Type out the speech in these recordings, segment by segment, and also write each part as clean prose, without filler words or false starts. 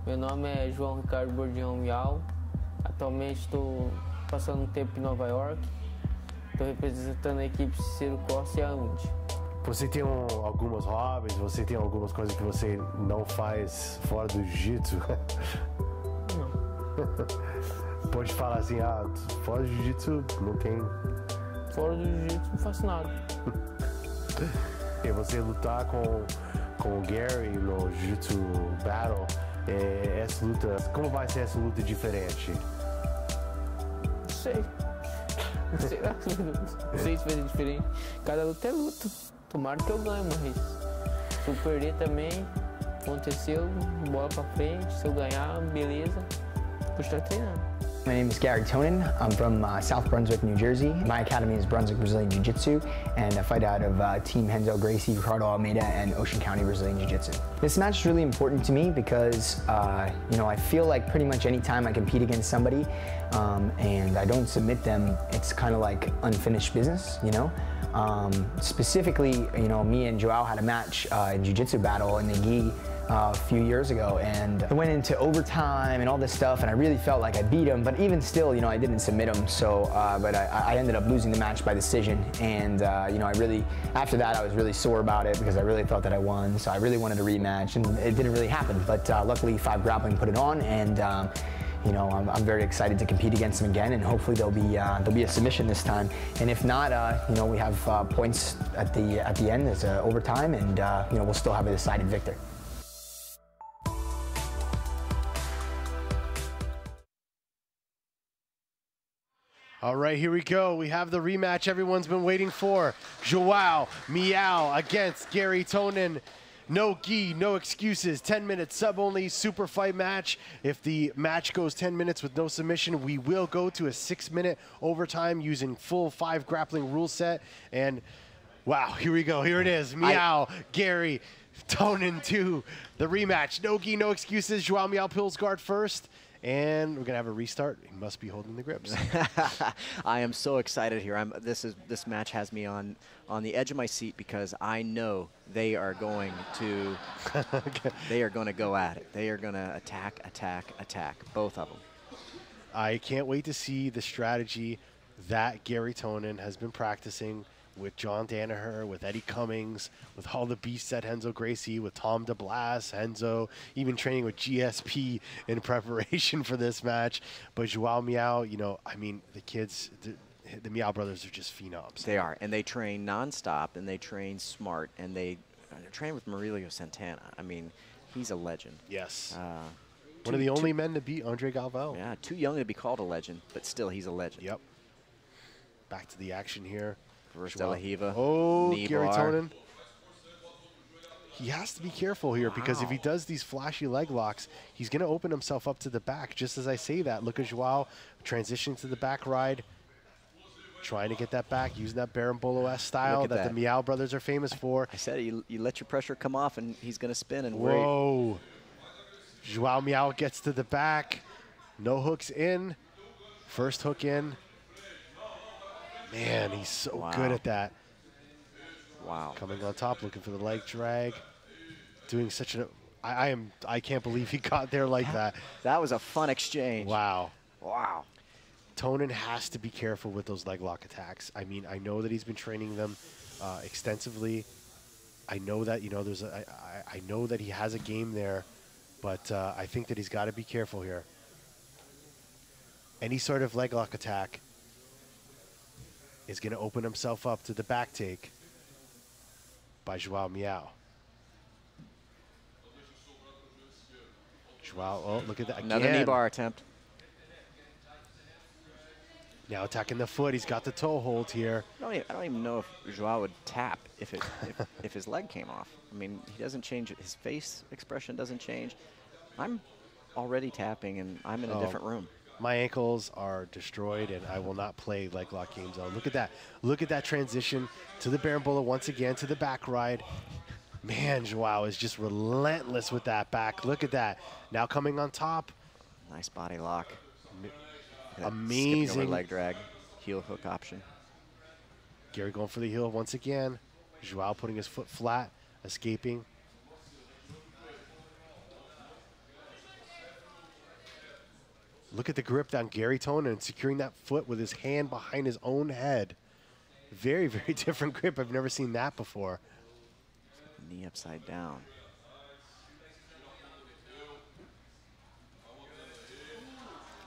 Meu nome é João Miyao. Atualmente estou passando um tempo em Nova York. Estou representando a equipe Ciro Costa e a Und. Você tem algumas hobbies? Você tem algumas coisas que você não faz fora do jiu-jitsu? Não. Pode falar assim, fora do jiu-jitsu não tem... Fora do jiu-jitsu não faço nada. E você lutar com o Garry no jiu-jitsu battle, essa luta, como vai ser essa luta diferente? Não sei. Não sei se vai ser diferente. Cada luta é luta. Tomara que eu ganhe, mas se eu perder também, aconteceu, bola pra frente. Se eu ganhar, beleza. Vou estar treinando. My name is Garry Tonon. I'm from South Brunswick, New Jersey. My academy is Brunswick Brazilian Jiu-Jitsu, and I fight out of Team Renzo Gracie, Ricardo Almeida, and Ocean County Brazilian Jiu-Jitsu. This match is really important to me because, you know, I feel like pretty much any time I compete against somebody and I don't submit them, it's kind of like unfinished business, you know? Specifically, you know, me and Joao had a match in Jiu-Jitsu battle in the gi a few years ago, and it went into overtime and all this stuff, and I really felt like I beat him, but even still, you know, I didn't submit him, so, but I ended up losing the match by decision, and, you know, after that, I was really sore about it because I really thought that I won, so I really wanted a rematch, and it didn't really happen, but luckily 5 Grappling put it on, and, you know, I'm very excited to compete against them again, and hopefully there'll be a submission this time. And if not, you know, we have points at the end as overtime, and you know, we'll still have a decided victor. All right, here we go. We have the rematch everyone's been waiting for. Joao Miyao against Garry Tonon. No gi, no excuses, 10-minute sub-only super fight match. If the match goes 10 minutes with no submission, we will go to a 6-minute overtime using full 5 grappling rule set. And wow, here we go, here it is. Miyao, Garry, Tonon 2, the rematch. No gi, no excuses. Joao Miyao pulls guard first. And we're gonna have a restart. He must be holding the grips. I am so excited here. This match has me on the edge of my seat because I know they are going to go at it. They are gonna attack, both of them. I can't wait to see the strategy that Garry Tonon has been practicing with John Danaher, with Eddie Cummings, with all the beasts at Renzo Gracie, with Tom DeBlas, Renzo, even training with GSP in preparation for this match. But Joao Miyao, you know, I mean, the kids, the Miyao brothers are just phenoms. They are, and they train nonstop, and they train smart, and they train with Murillo Santana. I mean, he's a legend. Yes. One of the only men to beat Andre Galvão. Yeah, too young to be called a legend, but still, he's a legend. Yep. Back to the action here. Reverse De La Hiva. Oh, Garry Tonon. He has to be careful here because if he does these flashy leg locks, he's going to open himself up to the back. Just as I say that, look at Joao transitioning to the back ride, trying to get that back, using that Berimbolo-esque style that the Miyao brothers are famous for. I said you let your pressure come off, and he's going to spin and whoa. Joao Miyao gets to the back. No hooks in. First hook in. Man, he's so good at that. Wow. Coming on top, looking for the leg drag. Doing such an... I can't believe he got there like that. That was a fun exchange. Wow. Wow. Tonon has to be careful with those leg lock attacks. I mean, I know that he's been training them extensively. I know that, you know, I know that he has a game there, but I think that he's got to be careful here. Any sort of leg lock attack is going to open himself up to the back take by Joao Miyao. Joao, oh, look at that again. Another knee bar attempt. Now attacking the foot. He's got the toe hold here. I don't even know if Joao would tap if his leg came off. I mean, he doesn't change. His face expression doesn't change. I'm already tapping, and I'm in a different room. My ankles are destroyed, and I will not play leg lock games. Oh, look at that. Look at that transition to the Berimbolo once again, to the back ride. Man, Joao is just relentless with that back. Look at that. Now coming on top. Nice body lock. Amazing. Leg drag, heel hook option. Garry going for the heel once again. Joao putting his foot flat, escaping. Look at the grip down Garry Tonon, securing that foot with his hand behind his own head. Very, very different grip. I've never seen that before. Knee upside down.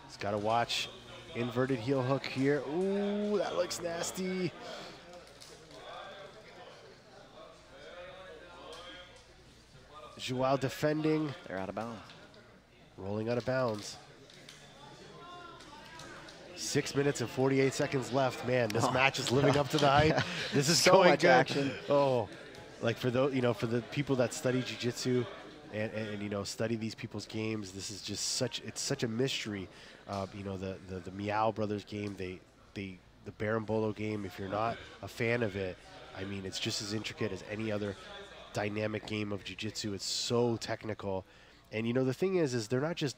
He's got to watch inverted heel hook here. Ooh, that looks nasty. Joao defending. They're out of bounds. Rolling out of bounds. 6 minutes and 48 seconds left. Man, this match is living up to the hype. This is so going much good. action. Oh, like for those, for the people that study jiu-jitsu and study these people's games, this is just such a mystery. The Miyao brothers game, the Berimbolo game. If you're not a fan of it, I mean, it's just as intricate as any other dynamic game of jiu-jitsu. It's so technical, and the thing is they're not just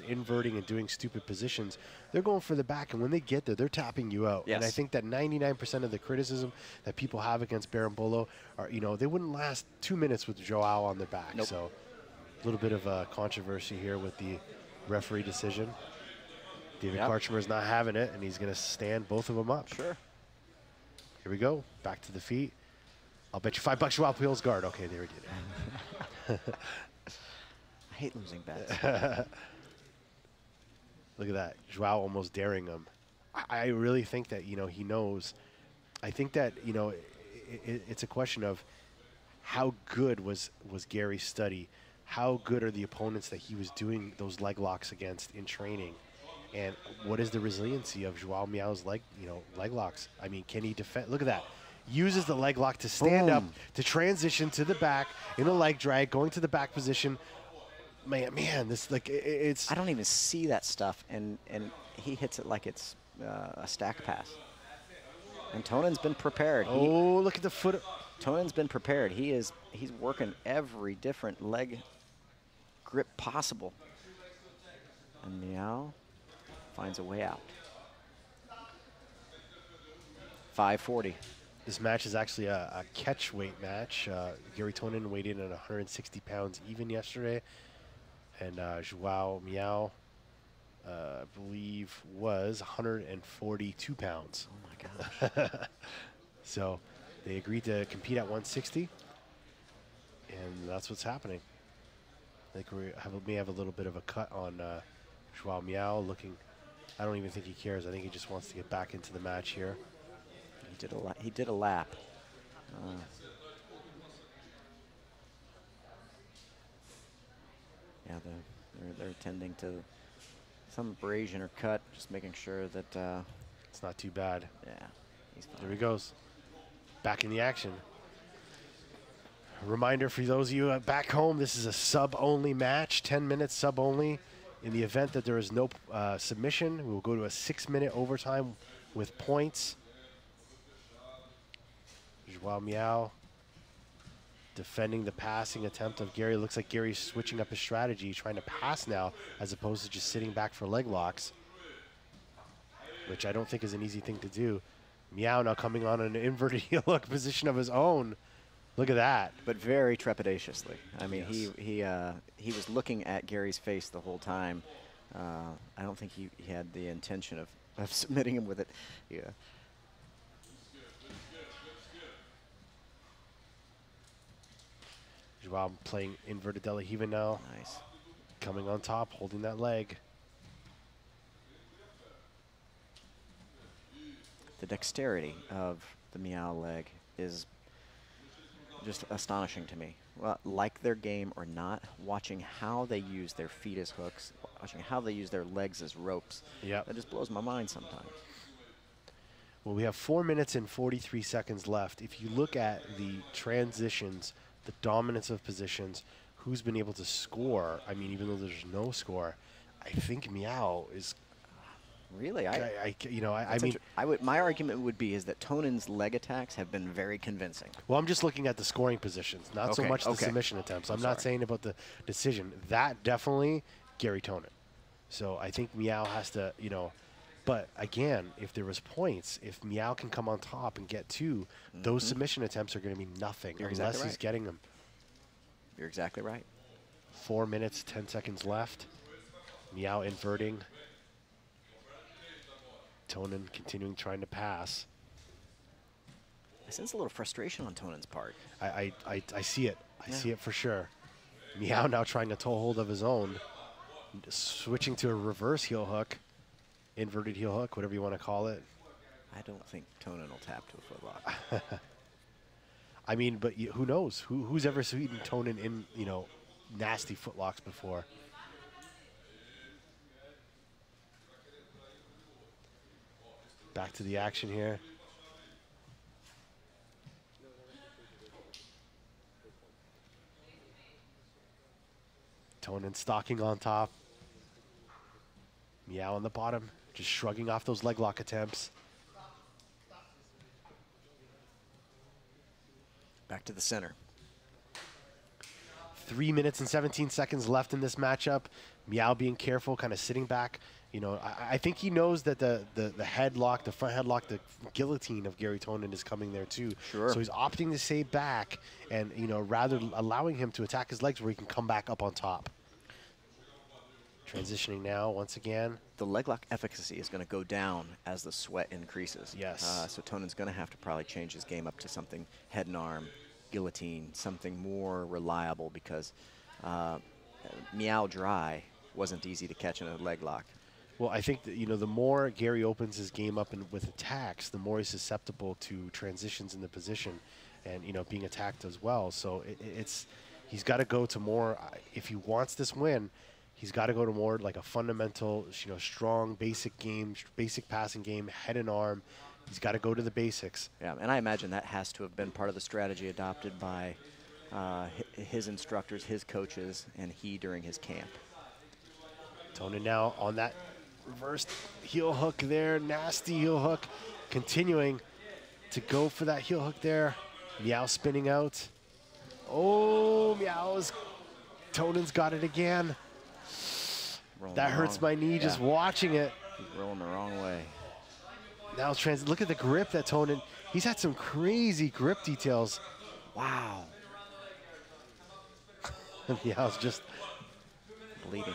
inverting and doing stupid positions. They're going for the back, and when they get there, they're tapping you out. Yes. And I think that 99% of the criticism that people have against Berimbolo are, they wouldn't last 2 minutes with Joao on their back. Nope. So a little bit of a controversy here with the referee decision. David Karchmer is not having it, and he's going to stand both of them up. Sure. Here we go. Back to the feet. I'll bet you $5 Joao peels guard. Okay, there we did it. I hate losing bets. Look at that. Joao almost daring him. I really think that, he knows. I think that, it's a question of how good was Gary's study? How good are the opponents that he was doing those leg locks against in training? And what is the resiliency of Joao Miao's leg locks? I mean, can he defend? Look at that. Uses the leg lock to stand up, to transition to the back in a leg drag, going to the back position. Man, this it's. I don't even see that stuff, and he hits it like it's a stack pass. And Tonon's been prepared. Oh, look at the foot. Tonon's been prepared. He's working every different leg grip possible. And Miyao finds a way out. 540. This match is actually a catch weight match. Garry Tonon weighed in at 160 pounds even yesterday. And Joao Miyao, I believe, was 142 pounds. Oh, my gosh. So they agreed to compete at 160. And that's what's happening. I think we may have a little bit of a cut on Joao Miyao looking. I don't even think he cares. I think he just wants to get back into the match here. He did a lap. Yeah, they're attending to some abrasion or cut, just making sure that it's not too bad. Yeah, he's fine. There he goes. Back in the action. A reminder for those of you back home, this is a sub-only match, 10 minutes sub-only. In the event that there is no submission, we will go to a 6-minute overtime with points. Joao Miyao defending the passing attempt of Garry. Looks like Gary's switching up his strategy, trying to pass now as opposed to just sitting back for leg locks, which I don't think is an easy thing to do. Miyao now coming on an inverted heel hook position of his own. Look at that. But very trepidatiously. I mean, yes. he was looking at Gary's face the whole time. I don't think he had the intention of submitting him with it. Yeah. Joao playing inverted De La Riva now. Nice. Coming on top, holding that leg. The dexterity of the Miyao leg is just astonishing to me. Well, like their game or not, watching how they use their feet as hooks, watching how they use their legs as ropes, that just blows my mind sometimes. Well, we have 4 minutes and 43 seconds left. If you look at the transitions, the dominance of positions, who's been able to score, I mean, even though there's no score, I think Miyao is... Really? My argument would be is that Tonon's leg attacks have been very convincing. Well, I'm just looking at the scoring positions, not so much the submission attempts. I'm not saying about the decision. That definitely Garry Tonon. So I think Miyao has to, but again, if there was points, if Miyao can come on top and get two, those submission attempts are going to be nothing unless he's getting them. You're exactly right. 4 minutes, 10 seconds left. Miyao inverting. Tonon continuing trying to pass. I sense a little frustration on Tonon's part. I see it. I see it for sure. Miyao now trying to toe hold of his own. Switching to a reverse heel hook. Inverted heel hook, whatever you want to call it. I don't think Tonon will tap to a footlock. I mean, but who knows? Who's ever seen Tonon in, you know, nasty footlocks before? Back to the action here. Tonon stalking on top. Miyao on the bottom, just shrugging off those leg lock attempts. Back to the center. 3 minutes and 17 seconds left in this matchup. Miyao being careful, kind of sitting back. You know, I think he knows that the headlock, the front headlock, the guillotine of Garry Tonon is coming there too. Sure. So he's opting to stay back and, you know, rather allowing him to attack his legs where he can come back up on top. Transitioning now once again. The leg lock efficacy is going to go down as the sweat increases. Yes. So Tonon's going to have to probably change his game up to something head and arm, guillotine, something more reliable because Miyao dry wasn't easy to catch in a leg lock. Well, I think that, you know, the more Garry opens his game up with attacks, the more he's susceptible to transitions in the position and, you know, being attacked as well. So he's got to go to more, if he wants this win, he's got to go to more like a fundamental, you know, strong, basic game, basic passing game, head and arm. He's got to go to the basics. Yeah, and I imagine that has to have been part of the strategy adopted by his instructors, his coaches, and he during his camp. Tonon now on that reversed heel hook there, nasty heel hook, continuing to go for that heel hook there. Miyao spinning out. Oh, Tonon's got it again. That hurts my knee just watching it. He's rolling the wrong way. Now look at the grip that Tonon, he's had some crazy grip details. Wow. Miyao's just bleeding.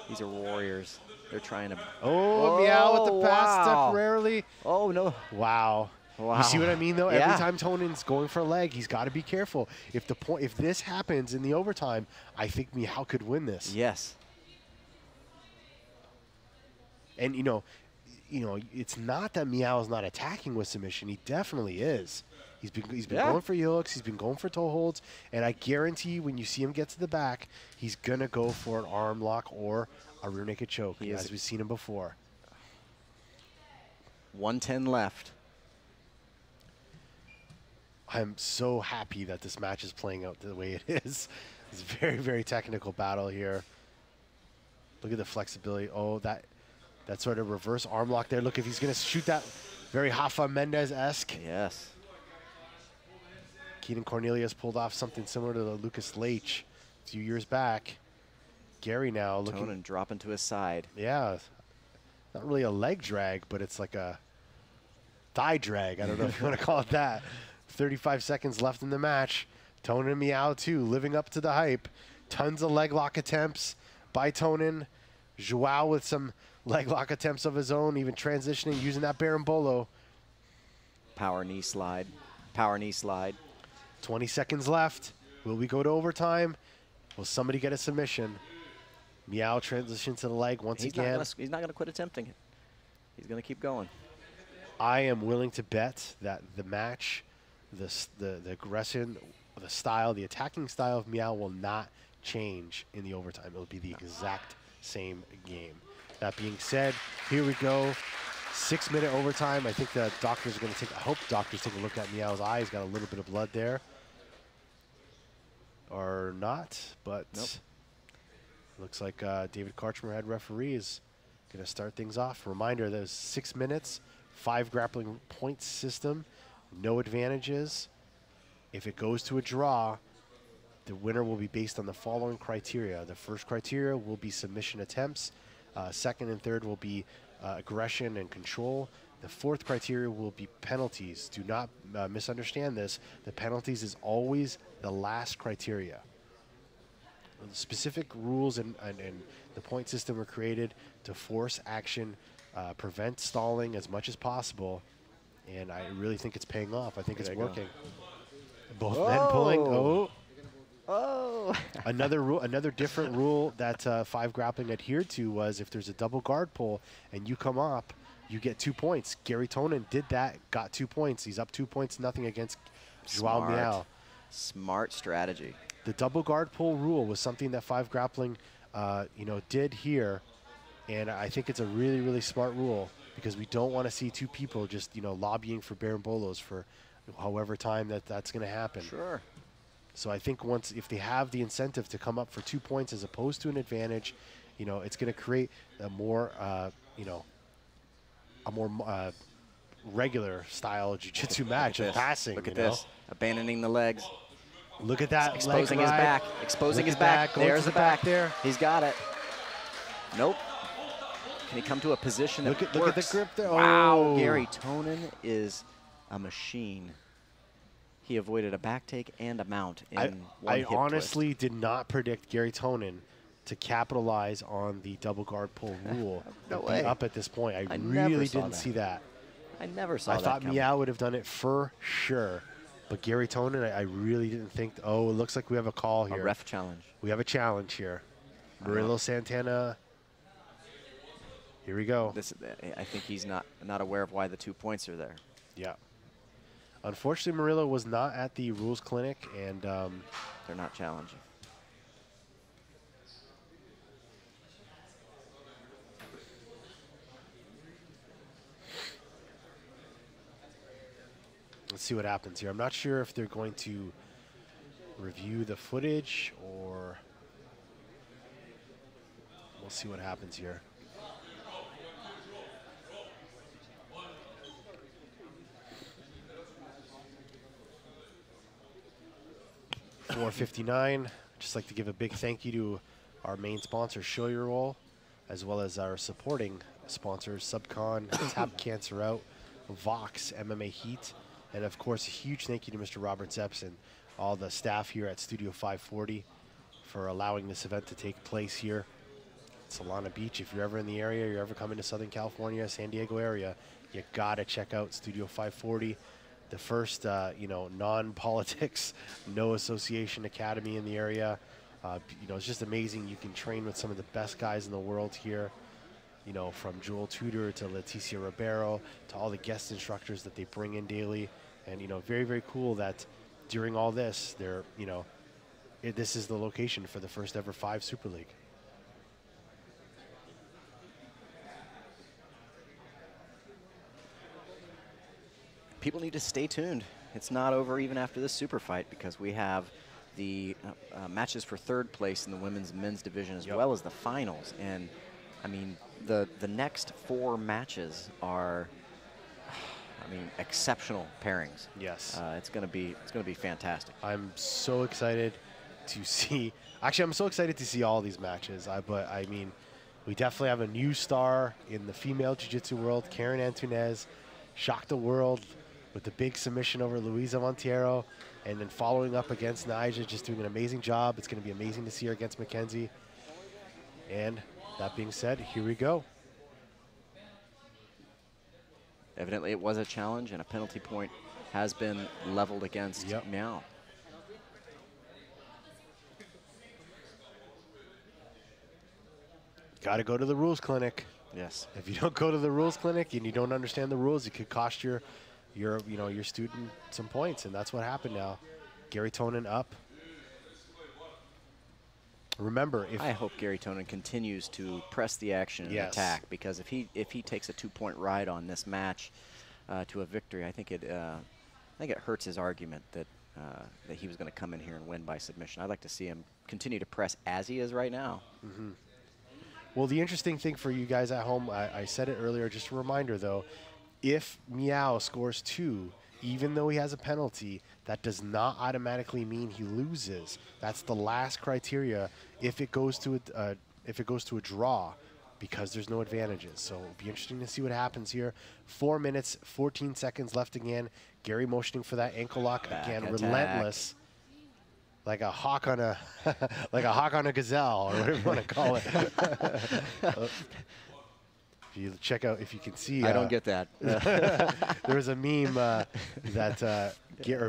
These are warriors. They're trying to. Oh, Miyao with the pass temporarily. Oh no! Wow. Wow. You see what I mean, though? Yeah. Every time Tonon's going for a leg, he's got to be careful. If this happens in the overtime, I think Miyao could win this. Yes. And you know, it's not that Miyao is not attacking with submission. He definitely is. He's been going for heel hooks. He's been going for toe holds. And I guarantee when you see him get to the back, he's gonna go for an arm lock or a rear naked choke, as we've seen him before. 1:10 left. I'm so happy that this match is playing out the way it is. It's a very, very technical battle here. Look at the flexibility. Oh, that sort of reverse arm lock there. Look, if he's going to shoot that very Rafa Mendes-esque. Yes. Keenan Cornelius pulled off something similar to the Lucas Leitch a few years back. Garry now looking. Tonon dropping to his side. Yeah. Not really a leg drag, but it's like a thigh drag. I don't know if you want to call it that. 35 seconds left in the match. Tonon and Miyao too, living up to the hype. Tons of leg lock attempts by Tonon. Joao with some leg lock attempts of his own, even transitioning, using that Berimbolo. Power knee slide. Power knee slide. 20 seconds left. Will we go to overtime? Will somebody get a submission? Miyao transition to the leg once again. He's not going to quit attempting it. He's going to keep going. I am willing to bet that the match, the aggression, the style, the attacking style of Miyao will not change in the overtime. It will be the exact same game. That being said, here we go. 6-minute overtime. I think the doctors are going to I hope doctors take a look at Miyao's eye. He's got a little bit of blood there. Or not, but nope. Looks like David Karchmer, head referee, is going to start things off. Reminder, there's 6 minutes, 5 grappling points system, no advantages. If it goes to a draw, the winner will be based on the following criteria. The first criteria will be submission attempts. Second and third will be aggression and control. The fourth criteria will be penalties. Do not misunderstand this. The penalties is always the last criteria. The specific rules and the point system were created to force action prevent stalling as much as possible. And I really think it's paying off. I think it's working. Both men pulling. Oh. Oh. Another different rule that 5 Grappling adhered to was if there's a double guard pull and you come up, you get 2 points. Garry Tonon did that, got 2 points. He's up 2 points, nothing against Joao Miyao. Smart strategy. The double guard pull rule was something that 5 Grappling, did here, and I think it's a really, really smart rule because we don't want to see 2 people just, lobbying for Barambolos for however time that's going to happen. Sure. So I think if they have the incentive to come up for 2 points as opposed to an advantage, it's going to create a more, regular style jiu-jitsu match of passing. Look at this. Abandoning the legs. Look at that. Exposing his back. Exposing his back. There's the back there. He's got it. Nope. Can he come to a position that works? Look at the grip there. Wow. Oh. Garry Tonon is a machine. He avoided a back take and a mount in one hip honestly twist. did not predict Garry Tonon to capitalize on the double guard pull rule. No and way. Be up at this point. I never really saw didn't that. see that. I never saw that I thought coming. Miyao would have done it for sure. But Garry Tonon, I really didn't think. Oh, it looks like we have a call here. A ref challenge. We have a challenge here. Murillo Santana. Here we go. I think he's not aware of why the 2 points are there. Yeah. Unfortunately, Murillo was not at the rules clinic, and They're not challenging. let's see what happens here. I'm not sure if they're going to review the footage or we'll see what happens here. $4.59. Just like to give a big thank you to our main sponsor, Show Your Roll, as well as our supporting sponsors, Subcon, Tap Cancer Out, Vox, MMA Heat, and of course a huge thank you to Mr. Robert Zepson, all the staff here at Studio 540 for allowing this event to take place here at Solana Beach. If you're ever in the area, you're ever coming to Southern California, San Diego area, you gotta check out Studio 540. The first, non-politics, no association academy in the area. It's just amazing. You can train with some of the best guys in the world here. From Joel Tudor to Leticia Ribeiro to all the guest instructors that they bring in daily. And, very, very cool that during all this, this is the location for the first ever 5 Super League. People need to stay tuned. It's not over even after this super fight because we have the matches for 3rd place in the women's and men's division as well as the finals. And I mean, the next 4 matches are, exceptional pairings. Yes. It's gonna be fantastic. I'm so excited to see. Actually, I'm so excited to see all these matches. We definitely have a new star in the female jiu-jitsu world. Karen Antunez shocked the world with the big submission over Luisa Monteiro, and then following up against Nyjah, just doing an amazing job. It's going to be amazing to see her against Mackenzie. And that being said, here we go. Evidently, it was a challenge, and a penalty point has been leveled against Miyao. Got to go to the rules clinic. Yes. If you don't go to the rules clinic and you don't understand the rules, it could cost your student some points, and that's what happened now. Garry Tonon up. Remember, I hope Garry Tonon continues to press the action and attack, because if he takes a 2-point ride on this match to a victory, I think it hurts his argument that he was going to come in here and win by submission. I'd like to see him continue to press as he is right now. Mm-hmm. Well, the interesting thing for you guys at home, I said it earlier, just a reminder though, if Miyao scores 2, even though he has a penalty, that does not automatically mean he loses. That's the last criteria if it goes to a draw, because there's no advantages. So it'll be interesting to see what happens here. 4 minutes, 14 seconds left again. Garry motioning for that ankle lock again, relentless. Like a hawk on a like a hawk on a gazelle, or whatever you want to call it. If you check out, if you can see. I don't get that. There was a meme or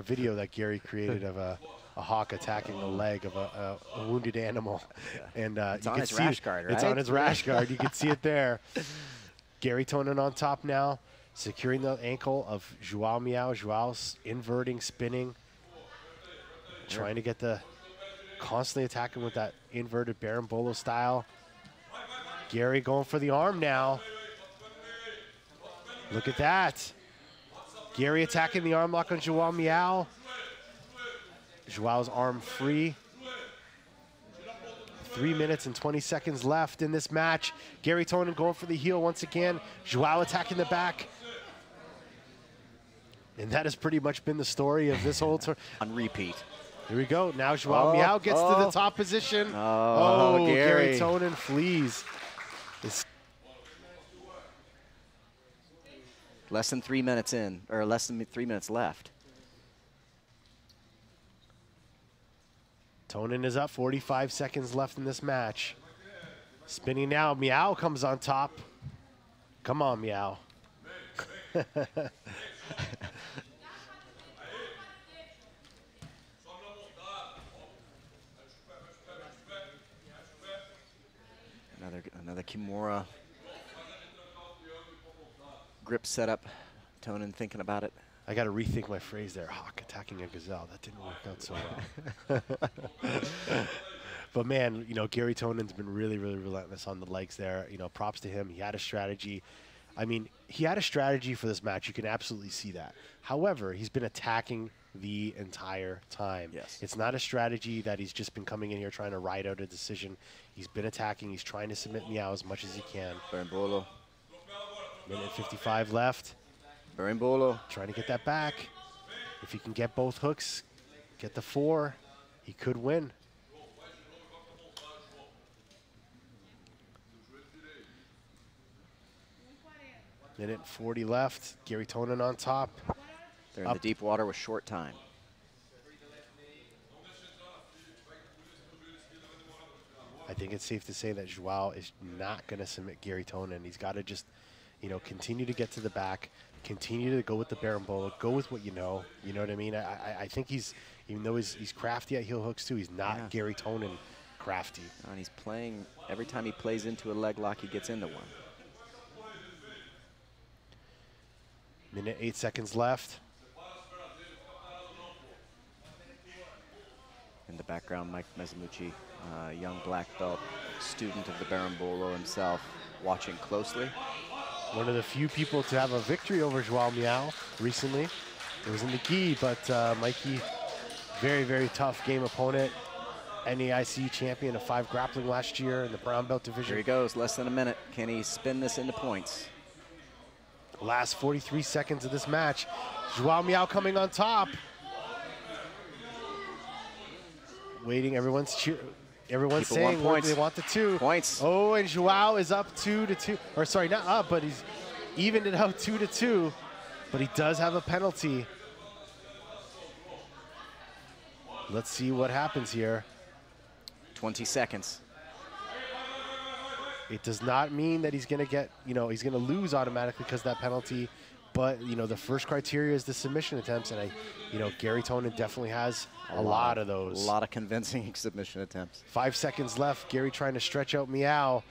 video that Garry created of a hawk attacking the leg of a wounded animal. Yeah. And it's you on can his see rash guard, right? It's on his rash guard. You can see it there. Garry Tonon on top now, securing the ankle of Joao Miyao. Joao's inverting, spinning, trying to get constantly attacking with that inverted Berimbolo style. Garry going for the arm now. Look at that. Garry attacking the arm lock on Joao Miyao. Joao's arm free. 3 minutes and 20 seconds left in this match. Garry Tonon going for the heel once again. Joao attacking the back. And that has pretty much been the story of this whole tour. On repeat. Here we go. Now Joao Miyao gets to the top position. Oh, Garry Tonon flees. Less than 3 minutes in, or less than 3 minutes left. Tonon is up, 45 seconds left in this match. Spinning now, Miyao comes on top. Come on, Miyao. Another Kimura grip setup. Tonon thinking about it. I got to rethink my phrase there. Hawk attacking a gazelle. That didn't work out so well. But man, you know, Garry Tonon's been really, really relentless on the legs there. You know, props to him. He had a strategy. I mean, he had a strategy for this match. You can absolutely see that. However, he's been attacking the entire time. Yes. It's not a strategy that he's just been coming in here trying to ride out a decision. He's been attacking. He's trying to submit Miyao as much as he can. Berimbolo. Minute 55 left. Berimbolo. Trying to get that back. If he can get both hooks, get the 4, he could win. Minute 40 left. Garry Tonon on top. They're in the deep water with short time. I think it's safe to say that Joao is not going to submit Garry Tonon. He's got to just, you know, continue to get to the back, continue to go with the Berimbolo, go with what you know. You know what I mean? I think he's, even though he's crafty at heel hooks too, he's not Garry Tonon crafty. And he's playing, every time he plays into a leg lock, he gets into one. Minute 8 seconds left. In the background, Mike Mezamucci, young black belt student of the Berimbolo himself, watching closely. One of the few people to have a victory over Joao Miyao recently. It was in the gi, but Mikey, very, very tough game opponent. NAIC champion of 5 grappling last year in the brown belt division. Here he goes, less than a minute. Can he spin this into points? Last 43 seconds of this match. Joao Miyao coming on top. Waiting, everyone's saying they want the 2 points. Oh, and Joao is up 2-2, or sorry, not up, but he's evened it out 2-2. But he does have a penalty. Let's see what happens here. 20 seconds. It does not mean that he's going to get, you know, he's going to lose automatically because of that penalty. But, you know, the first criteria is the submission attempts. And, you know, Garry Tonon definitely has a lot of those. A lot of convincing submission attempts. 5 seconds left. Garry trying to stretch out Miyao.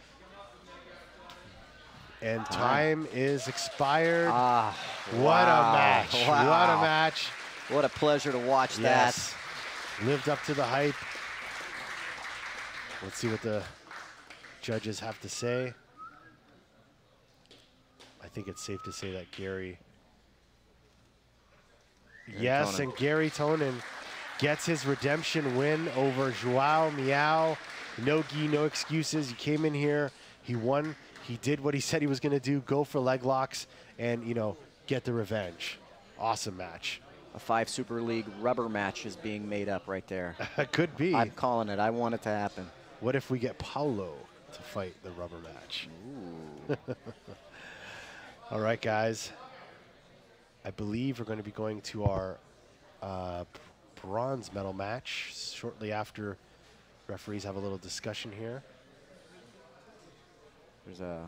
And time is expired. What a match. Wow. What a match. What a pleasure to watch that. Lived up to the hype. Let's see what the judges have to say. I think it's safe to say that Garry Tonon. And Garry Tonon gets his redemption win over Joao Miyao. No gi, no excuses. He came in here, he won, he did what he said he was going to do, go for leg locks, and, you know, get the revenge. Awesome match. A 5 Super League rubber match is being made up right there. Could be. I'm calling it. I want it to happen. What if we get Paulo to fight the rubber match? Ooh. All right, guys. I believe we're going to be going to our bronze medal match shortly after referees have a little discussion here. There's a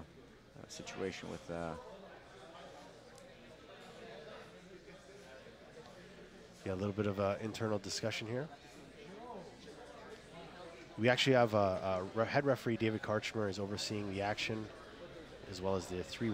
situation with. Yeah, a little bit of internal discussion here. We actually have head referee David Karchmer is overseeing the action, as well as the 3